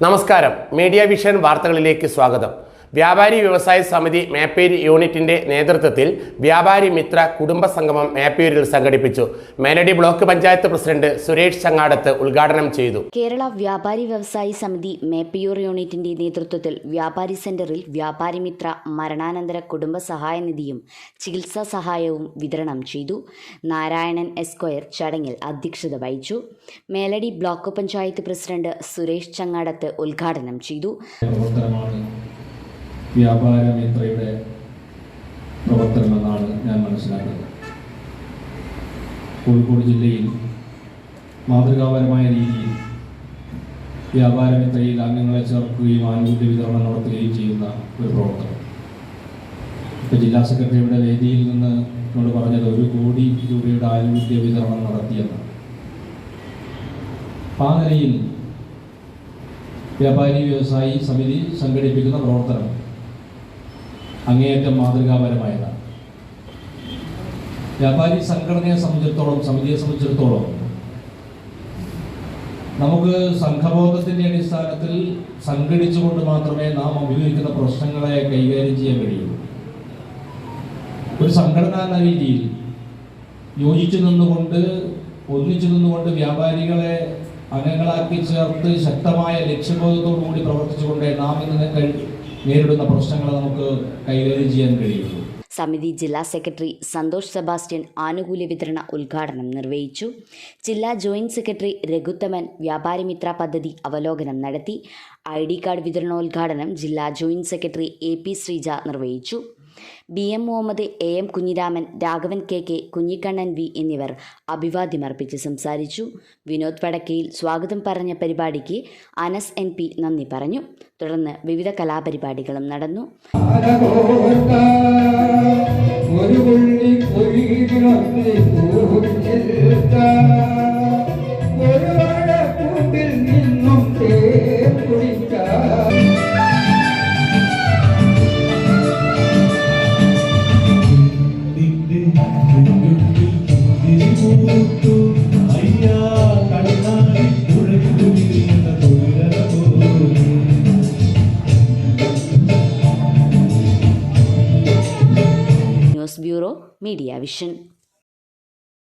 നമസ്കാരം. Media vision വാർത്തകളിലേക്ക് സ്വാഗതം. വ്യാപാരി വ്യവസായ സമിതി മേപ്പേരി യൂണിറ്റിന്റെ നേതൃത്വത്തിൽ വ്യാപാരി മിത്ര കുടുംബ സംഗമം മേപ്പേരിൽ സംഘടിപ്പിച്ചു. മേലടി ബ്ലോക്ക് പഞ്ചായത്ത് പ്രസിഡന്റ് സുരേഷ് ചങ്ങാടത്ത് ഉദ്ഘാടനം ചെയ്തു. കേരള വ്യാപാരി വ്യവസായി സമിതി മേപ്പയൂർ യൂണിറ്റിന്റെ നേതൃത്വത്തിൽ വ്യാപാരി സെന്ററിൽ വ്യാപാരി മിത്ര മരണാനന്തര കുടുംബ സഹായ നിധിയും ചികിത്സാ സഹായവും വിതരണം ചെയ്തു. നാരായണൻ എസ്ക്വയർ ചടങ്ങിൽ അധ്യക്ഷത വഹിച്ചു. മേലടി ബ്ലോക്ക് പഞ്ചായത്ത് പ്രസിഡന്റ് സുരേഷ് ചങ്ങാടത്ത് ഉദ്ഘാടനം ചെയ്തു. വ്യാപാര മിത്രയുടെ പ്രവർത്തനമെന്നാണ് ഞാൻ മനസ്സിലാക്കുന്നത്. കോഴിക്കോട് ജില്ലയിൽ മാതൃകാപരമായ രീതിയിൽ വ്യാപാര മിത്രയിൽ അംഗങ്ങളെ ചേർക്കുകയും ആനുകൂല്യ വിതരണം നടത്തുകയും ചെയ്യുന്ന ഒരു പ്രവർത്തനം. ഇപ്പോൾ ജില്ലാ സെക്രട്ടറിയുടെ വേദിയിൽ നിന്ന് എന്നോട് പറഞ്ഞത് 1 കോടി രൂപയുടെ ആനുകൂല്യ വിതരണം നടത്തിയെന്നാണ്. ആ നിലയിൽ വ്യാപാരി വ്യവസായി സമിതി സംഘടിപ്പിക്കുന്ന പ്രവർത്തനം അങ്ങേയറ്റം മാതൃകാപരമായതാണ്. വ്യാപാരി സംഘടനയെ സംബന്ധിച്ചിടത്തോളം, സമിതിയെ സംബന്ധിച്ചിടത്തോളം നമുക്ക് സംഘബോധത്തിൻ്റെ അടിസ്ഥാനത്തിൽ സംഘടിച്ചുകൊണ്ട് മാത്രമേ നാം അഭിമുഖീകരിക്കുന്ന പ്രശ്നങ്ങളെ കൈകാര്യം ചെയ്യാൻ കഴിയൂ. ഒരു സംഘടന എന്ന രീതിയിൽ യോജിച്ചു നിന്നുകൊണ്ട്, ഒന്നിച്ചു നിന്നുകൊണ്ട് വ്യാപാരികളെ അംഗങ്ങളാക്കി ചേർത്ത് ശക്തമായ ലക്ഷ്യബോധത്തോടുകൂടി പ്രവർത്തിച്ചുകൊണ്ട് നാം ഇന്ന് നേരിടുന്ന പ്രശ്നങ്ങൾ നമുക്ക് കൈകാര്യം ചെയ്യാൻ കഴിയുള്ളൂ. സമിതി ജില്ലാ സെക്രട്ടറി സന്തോഷ് സെബാസ്റ്റ്യൻ ആനുകൂല്യ വിതരണ ഉദ്ഘാടനം നിർവഹിച്ചു. ജില്ലാ ജോയിന്റ് സെക്രട്ടറി രഘുത്തമൻ വ്യാപാരി മിത്ര പദ്ധതി അവലോകനം നടത്തി. ID കാർഡ് വിതരണോദ്ഘാടനം ജില്ലാ ജോയിന്റ് സെക്രട്ടറി AP ശ്രീജ നിർവഹിച്ചു. BM Muhammad, AM Kunhiraman, Raghavan KK, Kunhikannan V എന്നിവർ അഭിവാദ്യമർപ്പിച്ച് സംസാരിച്ചു. വിനോദ് വടക്കയിൽ സ്വാഗതം പറഞ്ഞ പരിപാടിക്ക് അനസ് NP നന്ദി പറഞ്ഞു. തുടർന്ന് വിവിധ കലാപരിപാടികളും നടന്നു. News bureau, media vision.